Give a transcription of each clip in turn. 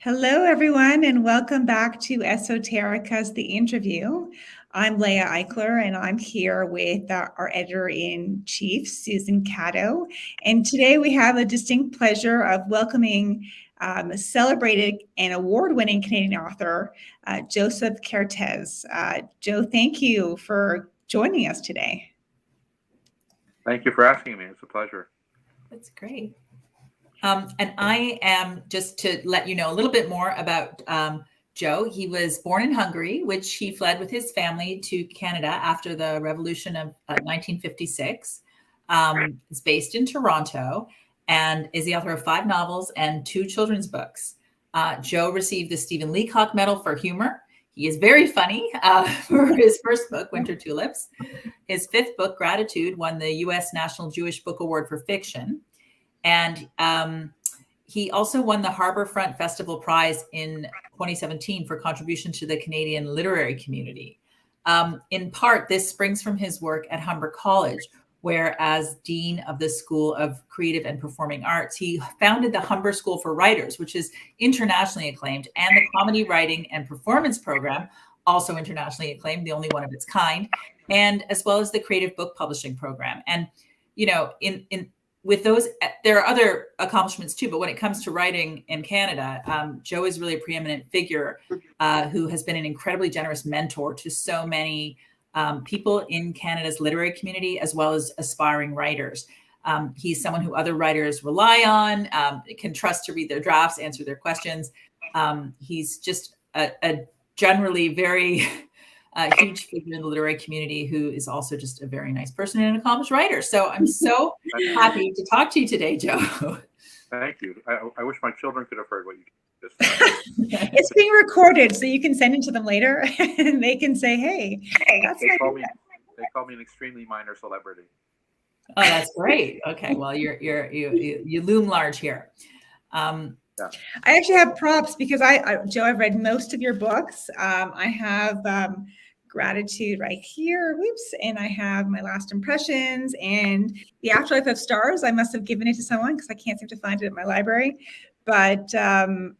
Hello, everyone, and welcome back to Esoterica's The Interview. I'm Leah Eichler, and I'm here with our editor-in-chief, Susan Caddo. And today we have a distinct pleasure of welcoming celebrated and award-winning Canadian author, Joseph Kertes. Joe, thank you for joining us today. Thank you for asking me. It's a pleasure. That's great. And I am, just to let you know a little bit more about Joe. He was born in Hungary, which he fled with his family to Canada after the Revolution of 1956. Is based in Toronto and is the author of 5 novels and 2 children's books. Joe received the Stephen Leacock Medal for humor. He is very funny for his first book, Winter Tulips. His 5th book, Gratitude, won the U.S. National Jewish Book Award for fiction. And he also won the Harbourfront Festival Prize in 2017 for contribution to the Canadian literary community. In part, this springs from his work at Humber College, where as Dean of the School of Creative and Performing Arts, he founded the Humber School for Writers, which is internationally acclaimed, and the Comedy Writing and Performance Program, also internationally acclaimed, the only one of its kind, and as well as the Creative Book Publishing Program. And, you know, with those, there are other accomplishments too, but when it comes to writing in Canada, Joe is really a preeminent figure who has been an incredibly generous mentor to so many people in Canada's literary community, as well as aspiring writers. He's someone who other writers rely on, can trust to read their drafts, answer their questions. He's just a generally very huge figure in the literary community who is also just a very nice person and an accomplished writer. So I'm so happy to talk to you today, Joe. Thank you. I wish my children could have heard what you just said. It's being recorded, so you can send it to them later, and they can say, "Hey, that's they call me an extremely minor celebrity." Oh, that's great. Okay, well, you loom large here. Yeah. I actually have props because Joe, I've read most of your books. I have Gratitude right here, whoops, and I have My Last Impressions and The Afterlife of Stars. I must have given it to someone because I can't seem to find it at my library. But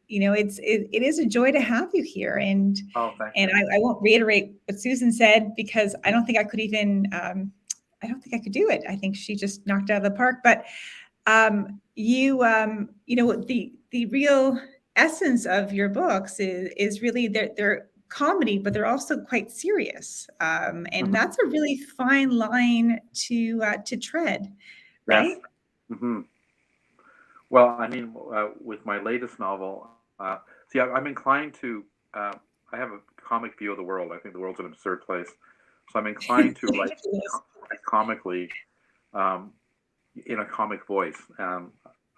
you know, it is a joy to have you here, and I won't reiterate what Susan said because I don't think I could even I don't think I could do it. I think she just knocked it out of the park. But you know, the real essence of your books is really they're comedy, but they're also quite serious, and that's a really fine line to tread, right? Yes. Mm-hmm. Well, I mean, with my latest novel, see, I'm inclined to. I have a comic view of the world. I think the world's an absurd place, so I'm inclined to write comically, in a comic voice. I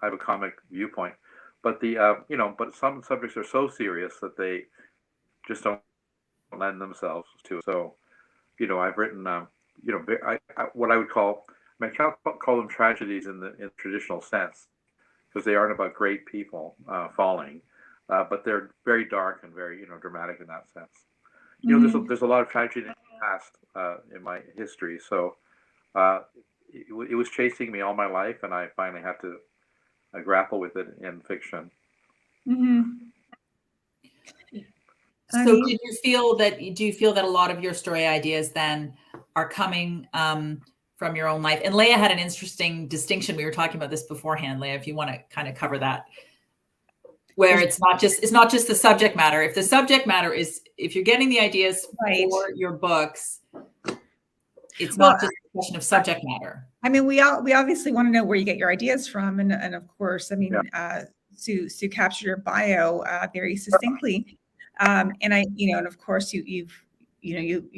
have a comic viewpoint, but but some subjects are so serious that they just don't lend themselves to it. So, I've written, what I would call, I can't call them tragedies in the traditional sense, because they aren't about great people falling, but they're very dark and very, dramatic in that sense. There's a lot of tragedy in the past in my history, so it was chasing me all my life, and I finally had to grapple with it in fiction. Mm-hmm. So do you feel that a lot of your story ideas then are coming from your own life? And Leah had an interesting distinction. We were talking about this beforehand, Leah, if you want to kind of cover that, where it's not just the subject matter. If the subject matter is, if you're getting the ideas for your books, it's not just a question of subject matter. I mean, we obviously want to know where you get your ideas from, and of course, I mean, Sue captured your bio very succinctly. And I, and of course, you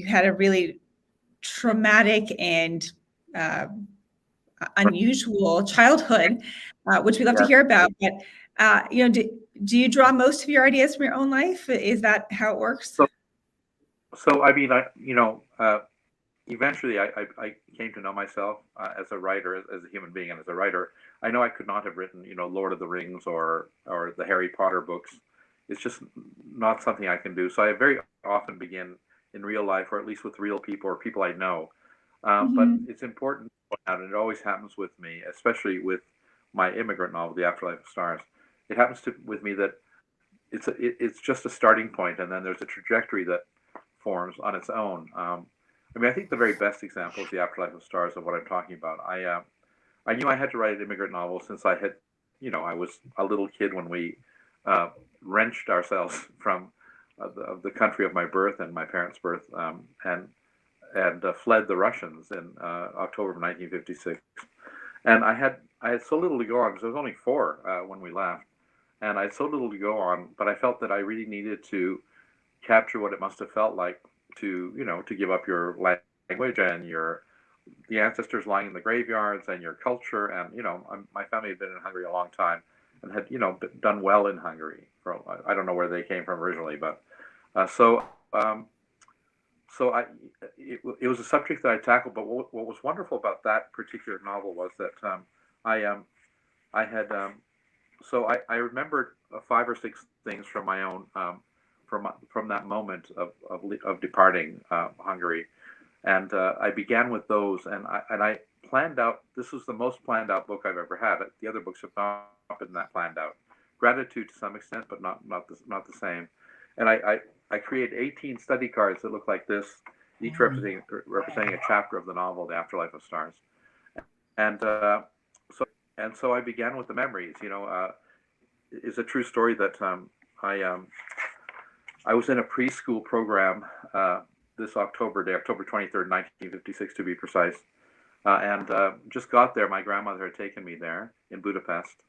had a really traumatic and unusual childhood, which we love to hear about. But do you draw most of your ideas from your own life? Is that how it works? So I mean, eventually I came to know myself as a writer, as a human being, and as a writer. I know I could not have written, Lord of the Rings or the Harry Potter books. It's just not something I can do. So I very often begin in real life, or at least with real people or people I know. But it's important, and it always happens with me, especially with my immigrant novel, The Afterlife of Stars. It happens with me that it's just a starting point, and then there's a trajectory that forms on its own. I mean, I think the very best example is the Afterlife of Stars of what I'm talking about. I knew I had to write an immigrant novel since I had, I was a little kid when we wrenched ourselves from the country of my birth and my parents' birth, and fled the Russians in October of 1956. And I had so little to go on because I was only 4 when we left, and I had so little to go on. But I felt that I really needed to capture what it must have felt like to give up your language and the ancestors lying in the graveyards and your culture. And my family had been in Hungary a long time and had done well in Hungary. I don't know where they came from originally, but it was a subject that I tackled. But what was wonderful about that particular novel was that I remembered 5 or 6 things from my own from that moment of departing Hungary, and I began with those, and I planned out. This was the most planned out book I've ever had. The other books have not been that planned out. Gratitude to some extent, but not the same. And I created 18 study cards that look like this, each representing a chapter of the novel, The Afterlife of Stars. And so I began with the memories. It's a true story that I was in a preschool program this October 23rd, 1956 to be precise, and just got there. My grandmother had taken me there in Budapest,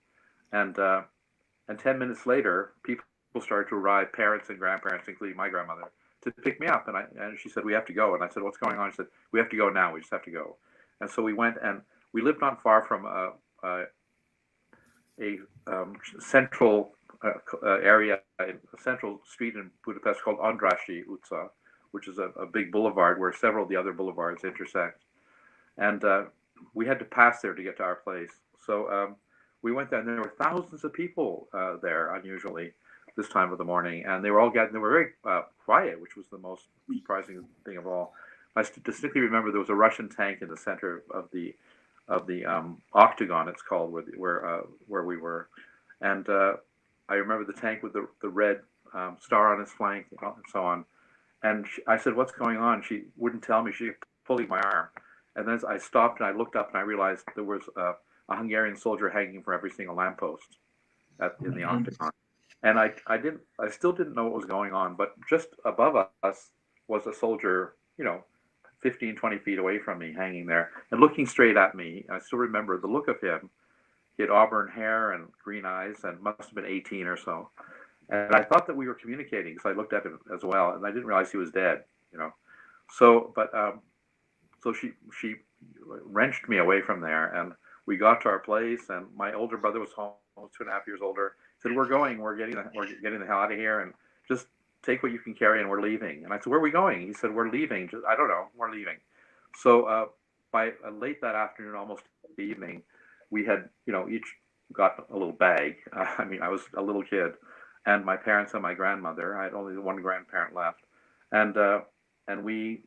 and 10 minutes later, people started to arrive, parents and grandparents, including my grandmother, to pick me up. And she said, "We have to go." And I said, "What's going on?" She said, "We have to go now. We just have to go." And so we went, and we lived not far from a central area, a central street in Budapest called Andrássy utca, which is a big boulevard where several of the other boulevards intersect. And we had to pass there to get to our place. So we went there, and there were thousands of people there, unusually, this time of the morning. And they were all gathered. They were very quiet, which was the most surprising thing of all. I distinctly remember there was a Russian tank in the center of the octagon, it's called, where we were. And I remember the tank with the red star on its flank and so on. And I said, "What's going on?" She wouldn't tell me. She kept pulling my arm. And then I stopped and I looked up and I realized there was a Hungarian soldier hanging from every single lamppost in the octagon. And I still didn't know what was going on. But just above us was a soldier, 15, 20 feet away from me, hanging there and looking straight at me. I still remember the look of him. He had auburn hair and green eyes and must have been 18 or so. And I thought that we were communicating because I looked at him as well, and I didn't realize he was dead, So she wrenched me away from there, and we got to our place, and my older brother was home, 2.5 years older. Said, "We're getting the hell out of here, and just take what you can carry, and we're leaving." And I said, "Where are we going?" He said, "We're leaving." I don't know, we're leaving. So by late that afternoon, almost the evening, we had, each got a little bag. I was a little kid, and my parents and my grandmother. I had only one grandparent left, and we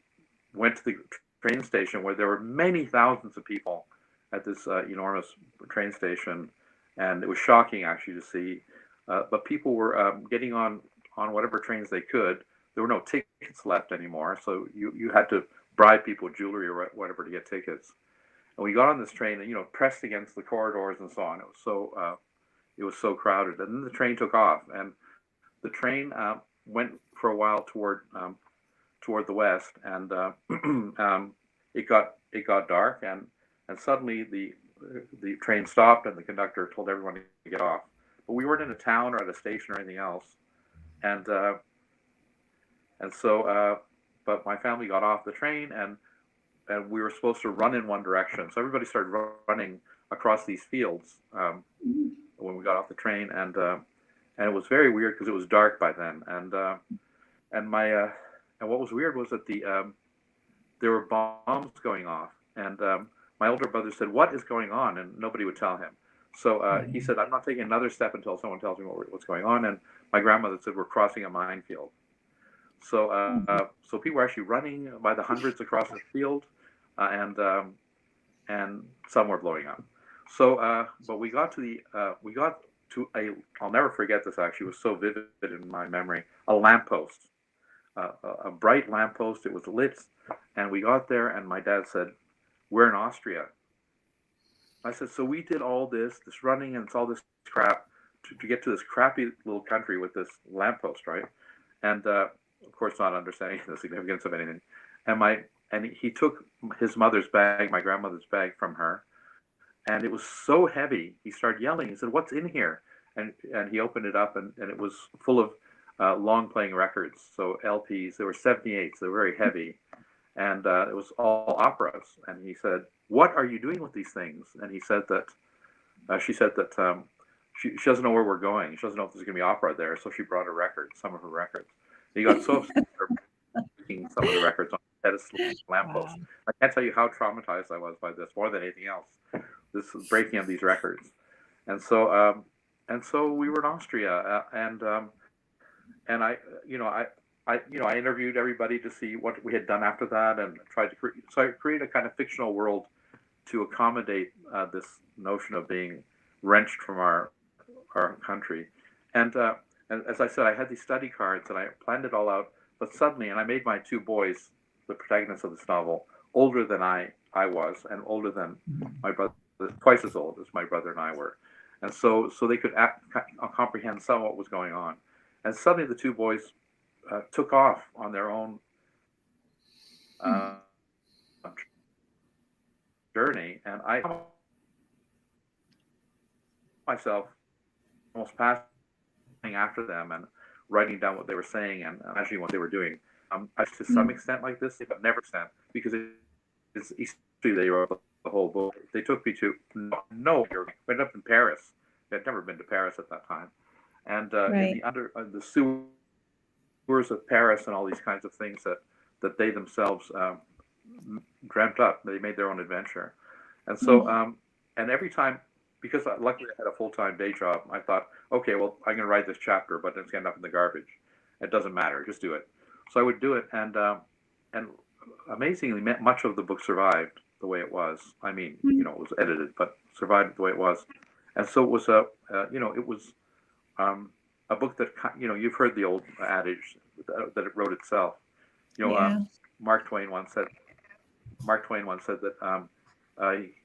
went to the train station where there were many thousands of people at this enormous train station, and it was shocking actually to see. But people were getting on whatever trains they could. There were no tickets left anymore, so you had to bribe people with jewelry or whatever to get tickets. And we got on this train, and pressed against the corridors and so on. It was so crowded. And then the train took off, and the train went for a while toward the west, and it got dark, and suddenly the train stopped, and the conductor told everyone to get off. But we weren't in a town or at a station or anything else, and so but my family got off the train, and we were supposed to run in one direction. So everybody started running across these fields when we got off the train, and it was very weird because it was dark by then. And what was weird was that there were bombs going off, and my older brother said, "What is going on?" And nobody would tell him. So he said, "I'm not taking another step until someone tells me what's going on." And my grandmother said, "We're crossing a minefield." So people were actually running by the hundreds across the field, and some were blowing up. So but we got to I'll never forget this, actually. It was so vivid in my memory. A lamppost, a bright lamppost. It was lit, and we got there, and my dad said, "We're in Austria." I said, "So we did all this running and it's all this crap to get to this crappy little country with this lamppost, right?" And of course, not understanding the significance of anything. And he took his mother's bag, my grandmother's bag, from her, and it was so heavy. He started yelling. He said, "What's in here?" And he opened it up, and it was full of long playing records. So LPs. There were 78s. They were very heavy, and it was all operas. And he said, "What are you doing with these things?" And he said that she said that she doesn't know where we're going. She doesn't know if there's going to be opera there. So she brought a record, some of her records. And he got so upset for breaking some of the records on the pedestal lamppost. Wow. I can't tell you how traumatized I was by this more than anything else. This breaking of these records. And so we were in Austria, and I interviewed everybody to see what we had done after that, and tried to create a kind of fictional world to accommodate this notion of being wrenched from our country. And as I said, I had these study cards, and I planned it all out. But suddenly, and I made my two boys, the protagonists of this novel, older than I was, and older than my brother, twice as old as my brother and I were. And so they could comprehend some of what was going on. And suddenly the two boys took off on their own journey. And I myself almost passing after them and writing down what they were saying and imagining what they were doing. To some extent like this, but never extent, because it's history. They wrote the whole book. They took me to went up in Paris. I'd never been to Paris at that time, and in the sewers of Paris and all these kinds of things that they themselves dreamt up. They made their own adventure, and so and every time, because luckily I had a full-time day job, I thought, okay, well, I'm going to write this chapter, but it's going to end up in the garbage. It doesn't matter, just do it. So I would do it, and amazingly, much of the book survived the way it was. I mean, it was edited, but survived the way it was. And so it was a book that, you've heard the old adage that it wrote itself. Mark Twain once said that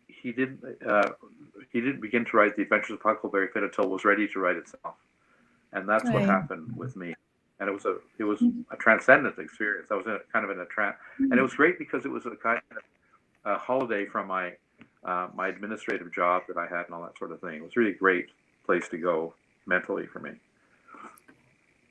he didn't begin to write The Adventures of Huckleberry Finn until it was ready to write itself, and that's what happened with me. And it was a transcendent experience. I was in a trance, and it was great because it was a kind of a holiday from my administrative job that I had and all that sort of thing. It was really a great place to go mentally for me.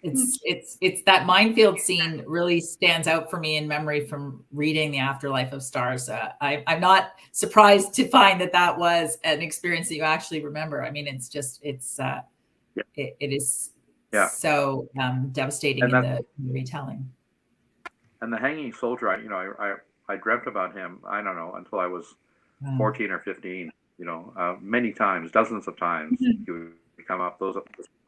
It's that minefield scene really stands out for me in memory from reading The Afterlife of Stars. I'm not surprised to find that was an experience that you actually remember. I mean, it is so devastating in the retelling. And the hanging soldier, I dreamt about him, I don't know, until I was 14 or 15, many times, dozens of times. He would come up, those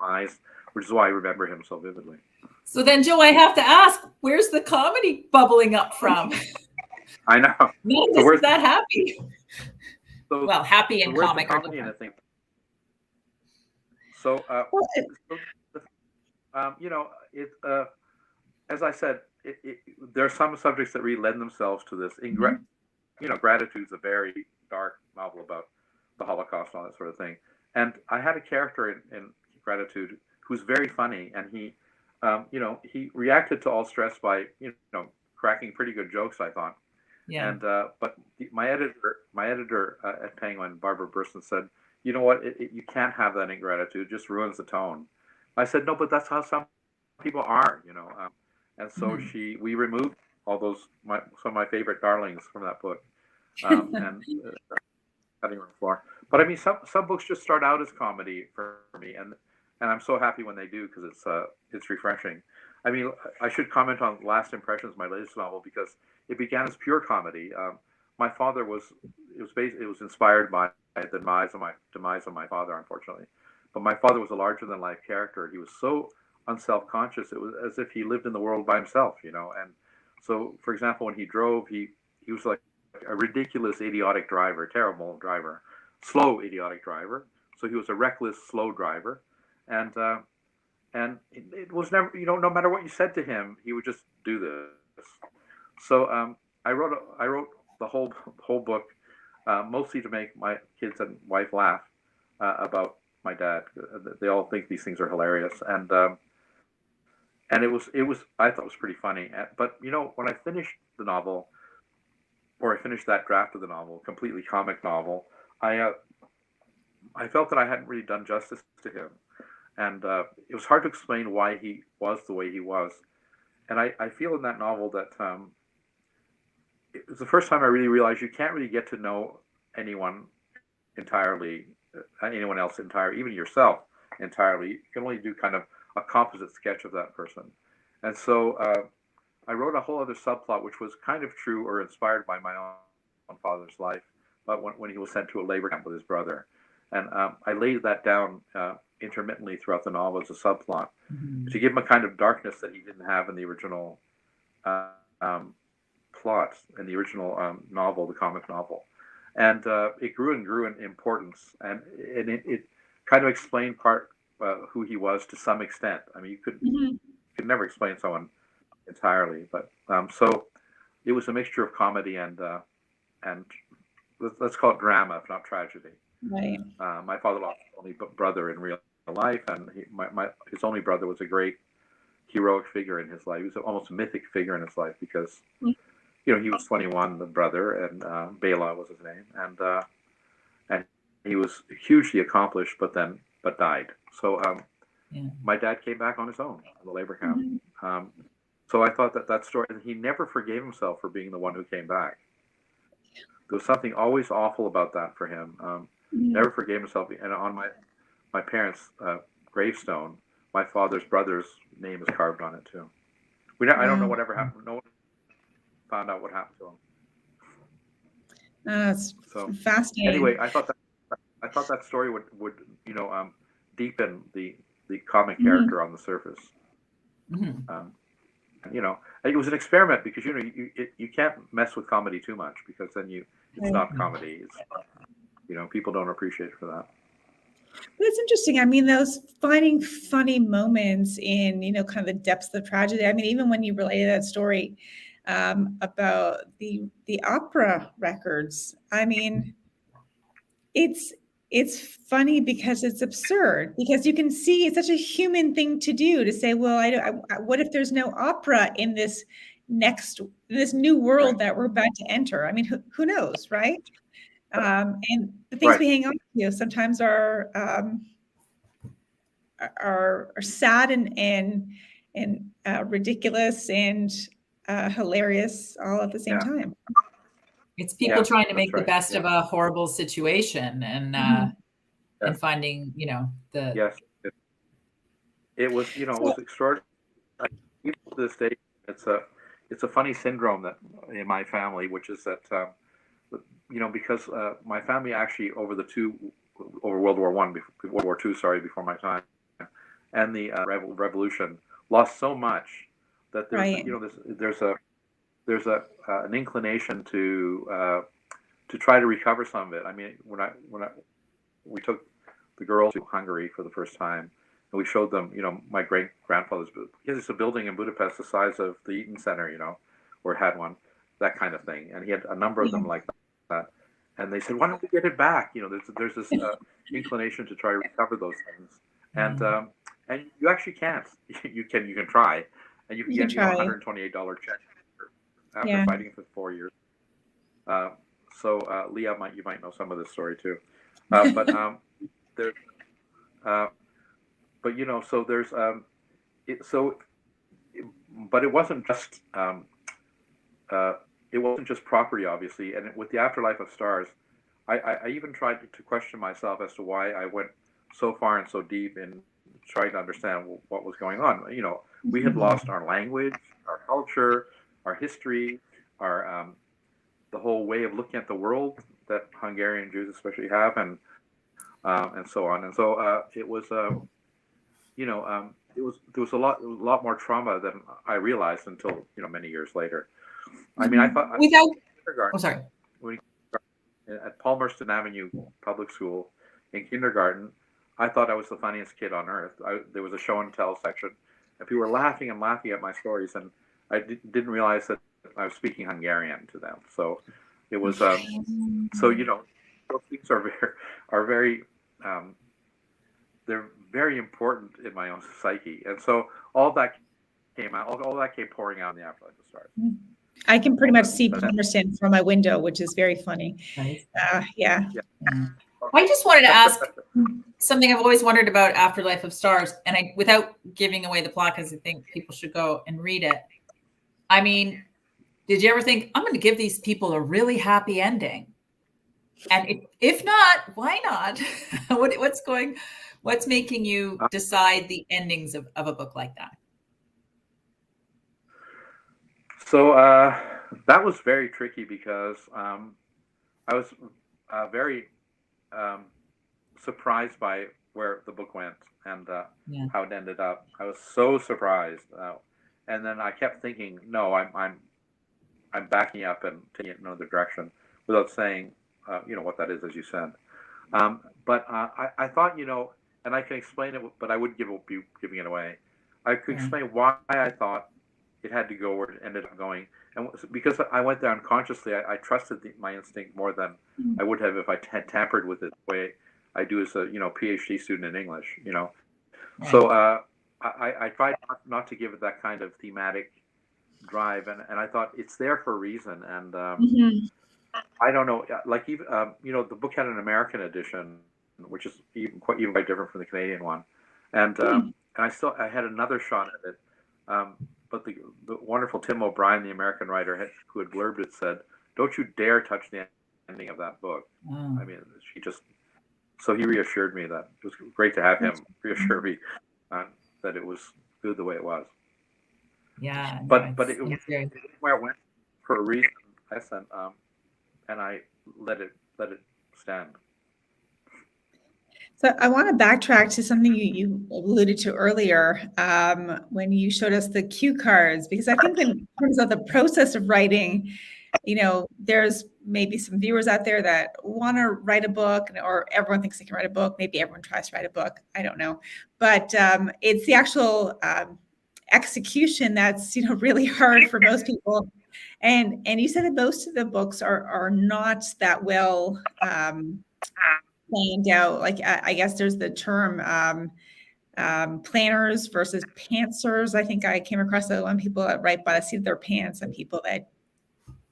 eyes, which is why I remember him so vividly. So then, Joe, I have to ask, where's the comedy bubbling up from? I know. So is that happy? Well, happy and comic are different. So, as I said, there are some subjects that really lend themselves to this. Gratitude's a very dark novel about the Holocaust and all that sort of thing. And I had a character in Gratitude who's very funny, and he reacted to all stress by, cracking pretty good jokes, I thought. Yeah. And but my editor at Penguin, Barbara Burson, said, "You know what? You can't have that in Gratitude. It just ruins the tone." I said, "No, but that's how some people are, And so we removed all those some of my favorite darlings from that book, and cutting room floor. But I mean, some books just start out as comedy for me, and I'm so happy when they do, because it's refreshing. I mean, I should comment on Last Impressions, my latest novel, because it began as pure comedy. My father it was inspired by the demise of my father, unfortunately. But my father was a larger than life character. He was so unself-conscious. It was as if he lived in the world by himself, And so, for example, when he drove, he was like a ridiculous, idiotic driver, terrible driver, slow, idiotic driver. So he was a reckless, slow driver, and it was never, no matter what you said to him, he would just do this. So I wrote the whole book mostly to make my kids and wife laugh about my dad. They all think these things are hilarious, and it was I thought it was pretty funny. But when I finished the novel, or I finished that draft of the novel, completely comic novel, I felt that I hadn't really done justice to him, and it was hard to explain why he was the way he was. And I feel in that novel that it was the first time I really realized you can't really get to know anyone entirely, anyone else entirely, even yourself entirely. You can only do kind of a composite sketch of that person. And so I wrote a whole other subplot, which was kind of true or inspired by my own father's life, but when he was sent to a labor camp with his brother. And I laid that down intermittently throughout the novel as a subplot to give him a kind of darkness that he didn't have in the original plot, in the original novel, the comic novel. And it grew and grew in importance, and it kind of explained who he was to some extent. I mean, you could never explain someone entirely, but so it was a mixture of comedy and let's call it drama, if not tragedy. Right. My father lost his only brother in real life, and his only brother was a great heroic figure in his life. He was almost a mythic figure in his life because he was 21, the brother, and Bela was his name, and he was hugely accomplished, but died. So my dad came back on his own in the labor camp. So I thought that story, and he never forgave himself for being the one who came back. There was something always awful about that for him. Never forgave himself. And on my parents' gravestone, my father's brother's name is carved on it too. I don't know whatever happened. No one found out what happened to him. That's so fascinating. Anyway, I thought that story would deepen the comic character on the surface. It was an experiment because you can't mess with comedy too much, because then it's not comedy. It's people don't appreciate it for that. But it's interesting. I mean, those finding funny moments in kind of the depths of tragedy. I mean, even when you related that story about the opera records, I mean, it's funny because it's absurd, because you can see it's such a human thing to do, to say, well, what if there's no opera in this new world that we're about to enter? I mean, who knows, right? And the things we hang on to sometimes are sad and ridiculous and hilarious all at the same time. It's people trying to make the best of a horrible situation, and finding, the. Yes, it was, it was extraordinary. Even to this day, it's a funny syndrome that in my family, which is that, because my family actually over World War World War II, before my time, and the revolution, lost so much that there's an inclination to try to recover some of it. I mean, when we took the girls to Hungary for the first time, and we showed them, my great grandfather's, because it's a building in Budapest the size of the Eaton Center, or it had one, that kind of thing, and he had a number of them like that, and they said, why don't we get it back? There's this inclination to try to recover those things, and you actually can't. You can try, and you can get $128 check after fighting for 4 years. So Leah, you might know some of this story too, but there's, so there's but it wasn't just property, obviously, and with the Afterlife of Stars, I even tried to question myself as to why I went so far and so deep in trying to understand what was going on. We had lost our language, our culture, our history, our the whole way of looking at the world that Hungarian Jews especially have, and so on. And so it was, there was a lot more trauma than I realized until many years later. I mean, I thought Oh, sorry. At Palmerston Avenue Public School in kindergarten, I thought I was the funniest kid on earth. There was a show and tell section, and people were laughing and laughing at my stories, and I didn't realize that I was speaking Hungarian to them. So it was, so you know, those things are very they're very important in my own psyche, and so all that came out, all that came pouring out in the Afterlife of Stars. I can pretty much see Palmerston from my window, which is very funny. Nice. Yeah. I just wanted to ask something I've always wondered about Afterlife of Stars, and without giving away the plot, because I think people should go and read it. I mean, did you ever think, I'm going to give these people a really happy ending? And if not, why not? What's making you decide the endings of a book like that? So that was very tricky because I was very surprised by where the book went and how it ended up. I was so surprised, and then I kept thinking, no, I'm backing up and taking it in another direction without saying, you know, what that is, as you said. But I thought, you know, and I can explain it, but I wouldn't be giving it away. I could explain why I thought it had to go where it ended up going, and because I went there unconsciously, I trusted my instinct more than I would have if I had tampered with it the way I do as a PhD student in English. You know, so I tried not to give it that kind of thematic drive, and I thought it's there for a reason, and I don't know, like even the book had an American edition, which is even quite different from the Canadian one, and I had another shot at it. But the wonderful Tim O'Brien, the American writer who had blurbed it, said, "Don't you dare touch the ending of that book." I mean, so he reassured me that it was great to have him reassure me that it was good the way it was. Yeah, but it was where it went for a reason, and I let it stand. So I want to backtrack to something you alluded to earlier when you showed us the cue cards, because I think in terms of the process of writing, there's maybe some viewers out there that want to write a book, or everyone thinks they can write a book. Maybe everyone tries to write a book. I don't know. But it's the actual execution that's, really hard for most people. And you said that most of the books are not that well planned out. Like, I guess there's the term planners versus pantsers. I think I came across that one, people that write by the seat of their pants and people that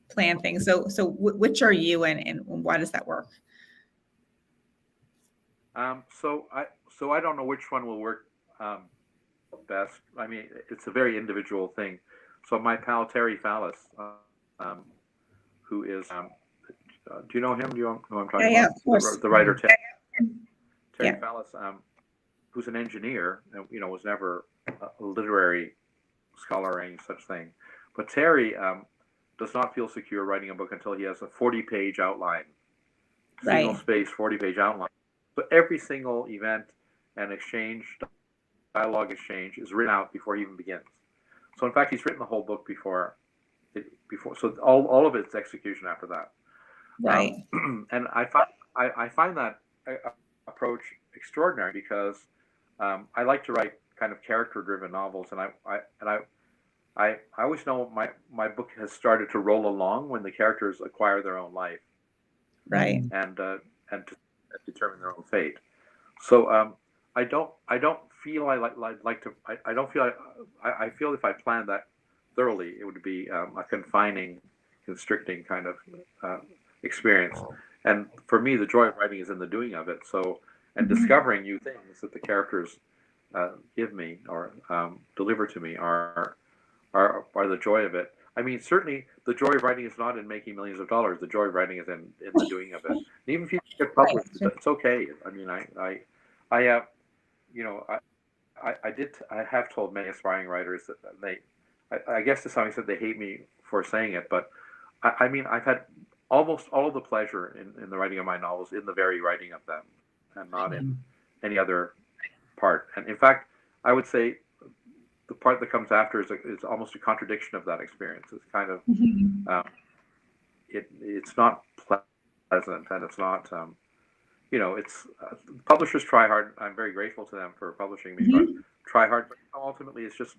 plan things. So which are you, and why does that work? So I don't know which one will work best. I mean, it's a very individual thing. So my pal Terry Fallis, who is, do you know him? Do you know who I'm talking about? Yeah, of course. The writer Terry Fallis, who's an engineer, was never a literary scholar or any such thing. But Terry does not feel secure writing a book until he has a 40-page outline, single space 40-page outline. So every single event and dialogue exchange is written out before he even begins. So in fact, he's written the whole book before. So all of it's execution after that. Right. And I find that approach extraordinary because I like to write kind of character-driven novels, and I always know my book has started to roll along when the characters acquire their own life, right, and to determine their own fate. So I don't feel I feel if I planned that thoroughly, it would be a confining, constricting kind of experience. And for me, the joy of writing is in the doing of it. So, and discovering new things that the characters give me or deliver to me are the joy of it. I mean, certainly the joy of writing is not in making millions of dollars. The joy of writing is in the doing of it. And even if you get published, it's okay. I mean, I have told many aspiring writers that I guess to some extent they hate me for saying it, but I mean, I've had almost all of the pleasure in the writing of my novels in the very writing of them, and not in any other part. And in fact, I would say the part that comes after is almost a contradiction of that experience. It's kind of it's not pleasant, and it's not it's publishers try hard. I'm very grateful to them for publishing me, but try hard. But ultimately, it's just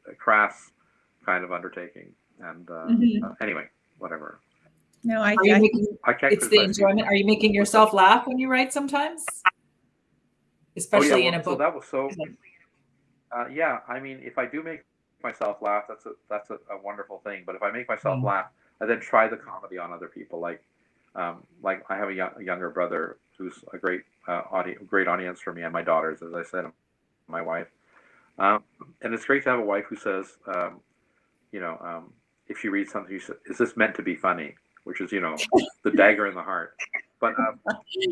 a crass kind of undertaking. And anyway, whatever. No, Are you making, I can't it's the enjoyment. people. Are you making yourself laugh when you write sometimes? Especially in a book. So that was so. Yeah, I mean, if I do make myself laugh, that's a wonderful thing. But if I make myself laugh, I then try the comedy on other people. Like I have a younger brother who's a great audience for me and my daughters, as I said, and my wife. And it's great to have a wife who says, if she reads something, she says, "Is this meant to be funny?" Which is, the dagger in the heart. But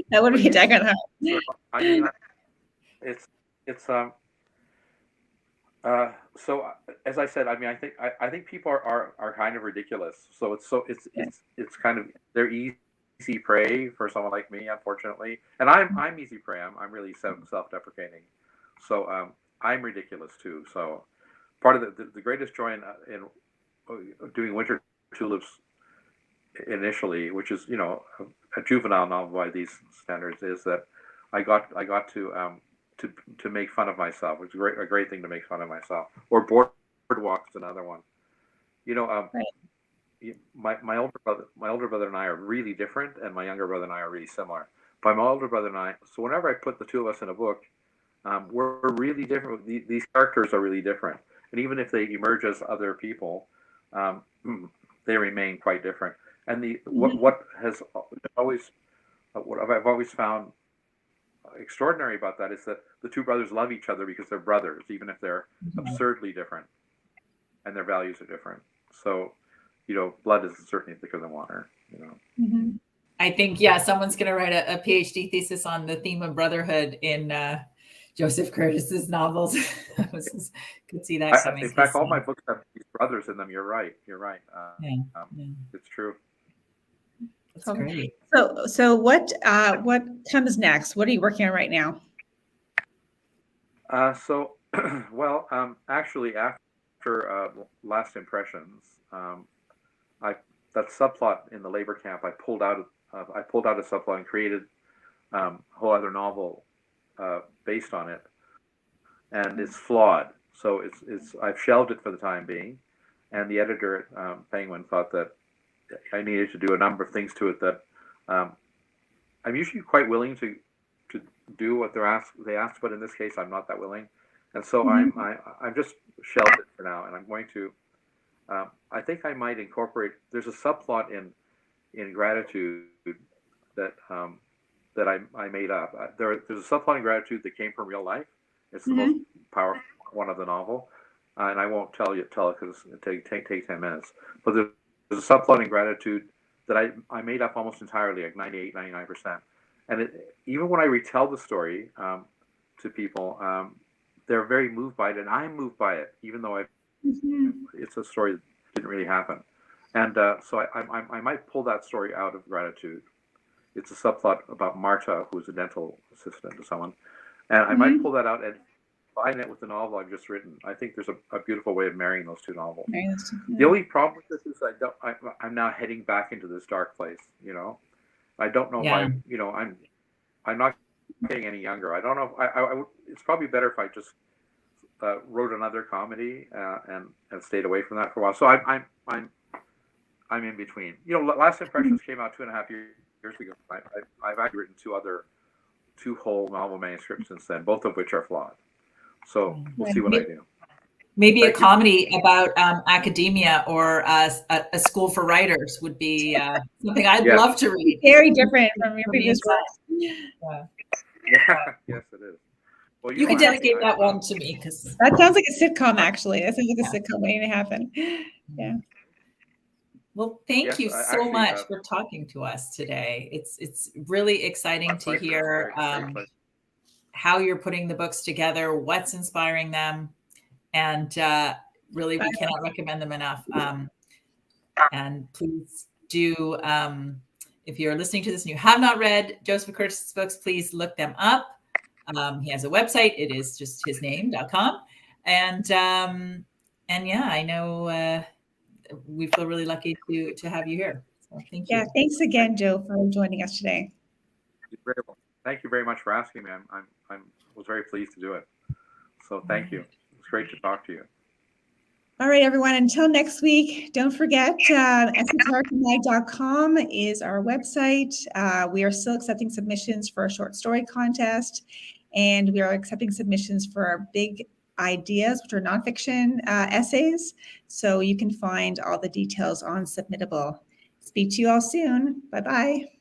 that would be a dagger in the heart. I mean, so as I said, I mean, I think people are kind of ridiculous. So it's kind of, they're easy prey for someone like me, unfortunately. And I'm easy prey. I'm really self-deprecating. So I'm ridiculous too. So part of the greatest joy in doing Winter Tulips initially, which is a juvenile novel by these standards, is that I got to make fun of myself. It's a great thing to make fun of myself. Or Boardwalk's another one. Right. My older brother and I are really different, and my younger brother and I are really similar. But my older brother and I, so whenever I put the two of us in a book, we're really different. These characters are really different, and even if they emerge as other people, they remain quite different. And what I've always found extraordinary about that is that the two brothers love each other because they're brothers, even if they're absurdly different, and their values are different. So, blood is certainly thicker than water. I think someone's going to write a PhD thesis on the theme of brotherhood in Joseph Kertes's novels. Could see that coming. In fact, all my books have these brothers in them. You're right. It's true. That's great. So what comes next? What are you working on right now? Actually, after Last Impressions, that subplot in the labor camp, I pulled out a subplot and created a whole other novel based on it, and it's flawed. So I've shelved it for the time being, and the editor at Penguin thought that I needed to do a number of things to it that I'm usually quite willing to do what they asked, but in this case I'm not that willing, and so I'm just shelved it for now, and I'm going to. I think I might incorporate. There's a subplot in Gratitude that I made up. There's a subplot in Gratitude that came from real life. It's the most powerful one of the novel, and I won't tell it because it take 10 minutes. But there's a subplot in Gratitude that I made up almost entirely, like 99%. And even when I retell the story to people, they're very moved by it, and I'm moved by it, even though it's a story that didn't really happen. And so I might pull that story out of Gratitude. It's a subplot about Marta, who's a dental assistant to someone. And I might pull that out and combine it with the novel I've just written. I think there's a beautiful way of marrying those two novels. The only problem with this is I'm now heading back into this dark place. I don't know if I'm not getting any younger. I don't know if it's probably better if I just wrote another comedy and stayed away from that for a while. So I'm in between. Last Impressions came out 2.5 years ago. I've actually written two whole novel manuscripts since then, both of which are flawed. So we'll see what I do. Maybe a comedy about academia or a school for writers would be something I'd love to read. Very different from your previous works. Yes, it is. Well, you can dedicate that one to me because that sounds like a sitcom. Actually, that sounds like a sitcom waiting to happen. Yeah. Well, thank you so much for talking to us today. It's really exciting to hear how you're putting the books together, what's inspiring them, and really we cannot recommend them enough. And please do, if you're listening to this and you have not read Joseph Kertes' books, please look them up. He has a website. It is just hisname.com. And I know we feel really lucky to have you here. So thank you. Yeah, thanks again, Joe, for joining us today. You're very welcome. Thank you very much for asking me. I was very pleased to do it. So thank you. It's great to talk to you. All right, everyone. Until next week, don't forget, esotericamag.com is our website. We are still accepting submissions for a short story contest, and we are accepting submissions for our big ideas, which are nonfiction essays. So you can find all the details on Submittable. Speak to you all soon. Bye-bye.